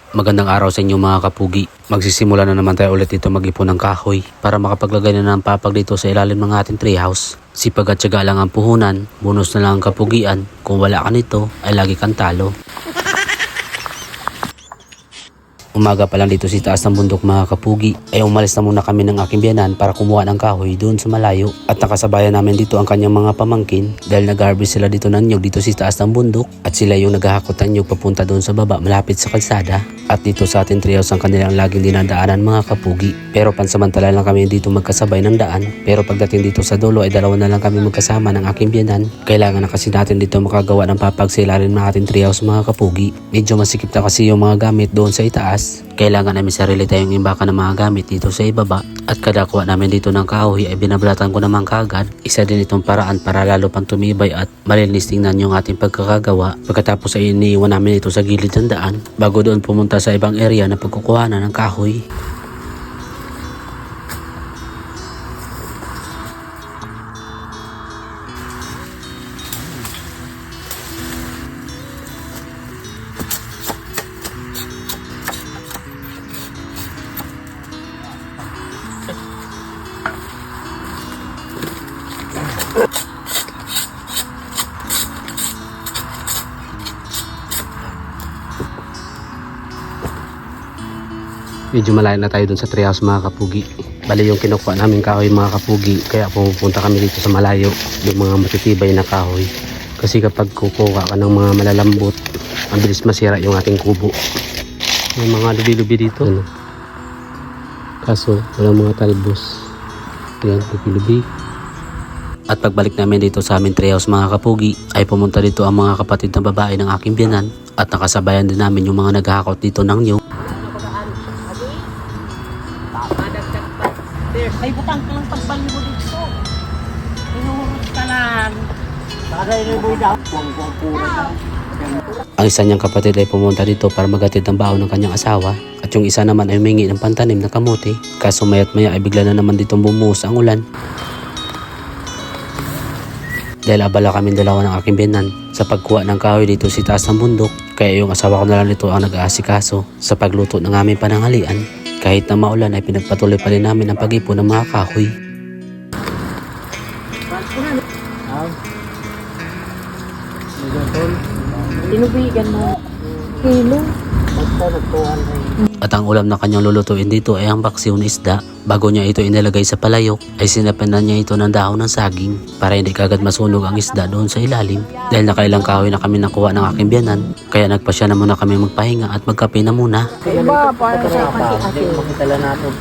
Magandang araw sa inyo mga kapugi. Magsisimula na naman tayo ulit dito mag-ipon ng kahoy para makapaglagay na ng papag dito sa ilalim ng ating treehouse. Sipag at tiyaga lang ang puhunan, bonus na lang ang kapugian. Kung wala ka nito ay lagi kang talo. Umaga pa lang dito si taas ng bundok mga kapugi ay umalis na muna kami ng aking biyanan para kumuha ng kahoy doon sa malayo. At nakasabayan namin dito ang kanyang mga pamangkin dahil nag-harvest sila dito ng nyug dito si taas ng bundok at sila yung naghahakot ng nyug papunta doon sa baba malapit sa kalsada. At dito sa ating treehouse ang kanilang laging dinadaanan mga kapugi. Pero pansamantala lang kami dito magkasabay ng daan. Pero pagdating dito sa dulo ay dalawa na lang kami magkasama ng aking biyanan. Kailangan na kasi natin dito makagawa ng papag sa ilalim ng ating treehouse mga kapugi. Medyo masikip na kasi yung mga gamit doon sa itaas. Kailangan namin sarili tayong imbakan ng mga gamit dito sa ibaba. At kada kuha namin dito ng kahoy ay binablatan ko naman kaagad. Isa din itong paraan para lalo pang tumibay at malinis tingnan yung ating pagkakagawa. Pagkatapos ay iniiwan namin ito sa gilid ng daan bago doon pumunta sa ibang area na pagkukuhanan ng kahoy. Medyo malayo na tayo dun sa treehouse mga kapugi. Bali yung kinukuha namin kahoy mga kapugi, kaya pupunta kami dito sa malayo, yung mga matitibay na kahoy. Kasi kapag kukuha ka ng mga malalambot, ang bilis masira yung ating kubo. May mga lubi-lubi dito. Ano? Kaso walang mga talbos. Ayan, lubi-lubi. At pagbalik namin dito sa aming treehouse mga kapugi, ay pumunta dito ang mga kapatid na babae ng aking biyanan. At nakasabayan din namin yung mga naghahakot dito ng nyug. May butang ka lang pagbali mo dito. Inuhurot ka lang. Bagay na yung daw. Ang isa niyang kapatid ay pumunta dito para magatid ng baon ng kanyang asawa. At yung isa naman ay humingi ng pantanim na kamote. Kaso maya't maya ay bigla na naman ditong bumuhos ang ulan. Dahil abala kaming dalawa ng aking biyanan sa pagkuha ng kahoy dito si taas ng bundok. Kaya yung asawa ko na lang dito ang nag-aasikaso sa pagluto ng aming pananghalian. Kahit na maulan ay pinagpatuloy pa rin namin ang pag-ipon ng mga kahoy. Inubigan mo. Kilo. At ang ulam na kanyang lulutuin dito ay ang paksiw na isda. Bago niya ito inilagay sa palayok ay sinapanan niya ito ng dahon ng saging para hindi kagad masunog ang isda doon sa ilalim. Dahil nakailang kahoy na kami nakuha ng aking biyanan, kaya nagpasya na muna kami magpahinga at magkape na muna. Iba, parang sa kasi. Makitala natin.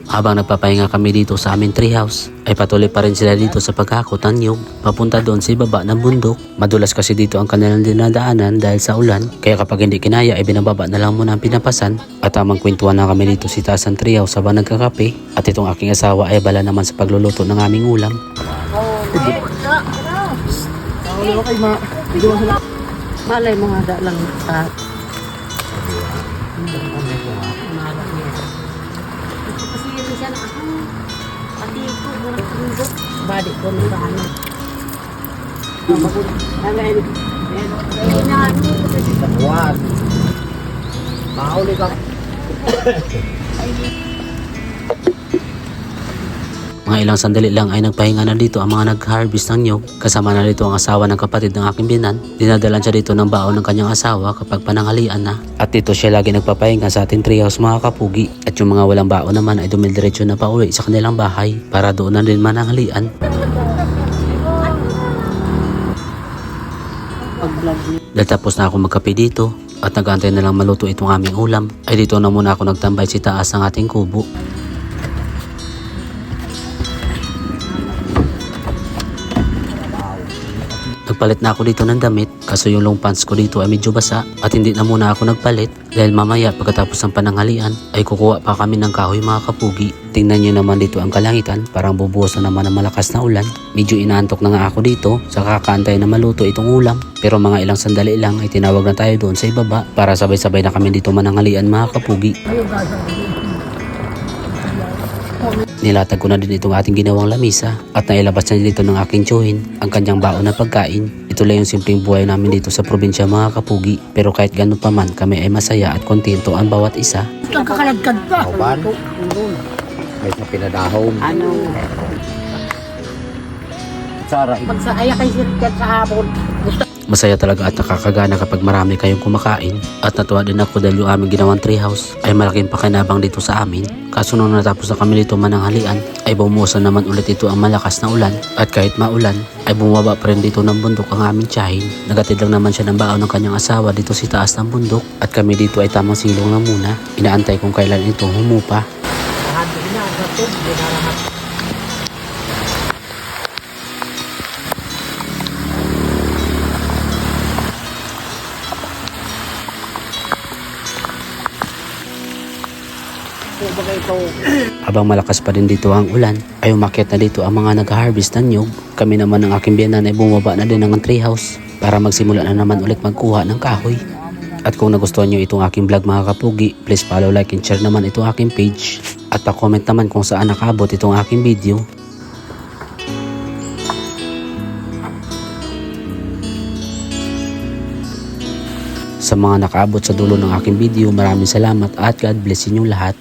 Habang nagpapahinga kami dito sa aming treehouse, ay patuloy pa rin sila dito sa paghakot ng nyug papunta doon sa ibaba ng bundok. Madulas kasi dito ang kanilang dinadaanan dahil sa ulan, kaya kapag hindi kinaya ay binababa na lang muna ang pinapasan. At tamang kwentuhan na kami dito si taas ng treehouse habang nagkakape. At itong aking asawa ay bala naman sa pagluluto ng aming ulam. Malay mo nga lang sa balik ko ng ano. Buwan. Mahuli ka. Mga ilang sandali lang ay nagpahinga na dito ang mga nag-harvest ng nyug. Kasama na dito ang asawa ng kapatid ng aking biyanan. Dinadalan siya dito ng baon ng kanyang asawa kapag pananghalian na. At dito siya lagi nagpapahinga sa ating treehouse mga kapugi. At yung mga walang baon naman ay dumidiretso na pauwi sa kanilang bahay para doon na din mananghalian. Dahil tapos na ako magkape dito at nag-aantay na lang maluto itong aming ulam, ay dito na muna ako nagtambay sa taas ng ating kubo. Nagpalit na ako dito ng damit kaso yung long pants ko dito ay medyo basa at hindi na muna ako nagpalit dahil mamaya pagkatapos ng pananghalian ay kukuha pa kami ng kahoy mga kapugi. Tingnan nyo naman dito ang kalangitan, parang bubuhos na naman ng malakas na ulan. Medyo inaantok na nga ako dito sa kakaantay na maluto itong ulam. Pero mga ilang sandali lang ay tinawag na tayo doon sa ibaba para sabay-sabay na kami dito mananghalian mga kapugi. Nilatag ko na din itong ating ginawang lamisa at nailabas na dito ng aking tsuhin ang kanyang baon na pagkain. Ito lang yung simpleng buhay namin dito sa probinsya mga kapugi. Pero kahit ganun pa man, kami ay masaya at kontento ang bawat isa. Nagkakalagkad pa. Kauban. May sa pinadahong. Ano? Sara. Pag sa aya kay sirkat sa hapon. Gusto Masaya talaga at nakakagana kapag marami kayong kumakain. At natuwa din ako dahil yung aming ginawang treehouse ay malaking pakinabang dito sa amin. Kaso nung natapos na kami dito mananghalian ay bumusa naman ulit ito ang malakas na ulan. At kahit maulan ay bumaba pa rin dito ng bundok ang aming tiyahin. Nagatid lang naman siya ng baon ng kanyang asawa dito sa taas ng bundok. At kami dito ay tamang silong na muna. Inaantay kung kailan ito humupa. hahando na sa tub. Dinarahat. Kung bagay ito, Habang malakas pa din dito ang ulan, ay umakyat na dito ang mga nag-harvest ng nyug. Kami naman ng aking biyanan ay bumaba na din ng treehouse para magsimula na naman ulit magkuha ng kahoy. At kung nagustuhan nyo itong aking vlog mga kapugi, please follow, like, and share naman itong aking page. At pa-comment naman kung saan nakabot itong aking video. Sa mga nakaabot sa dulo ng aking video, maraming salamat at God bless inyong lahat.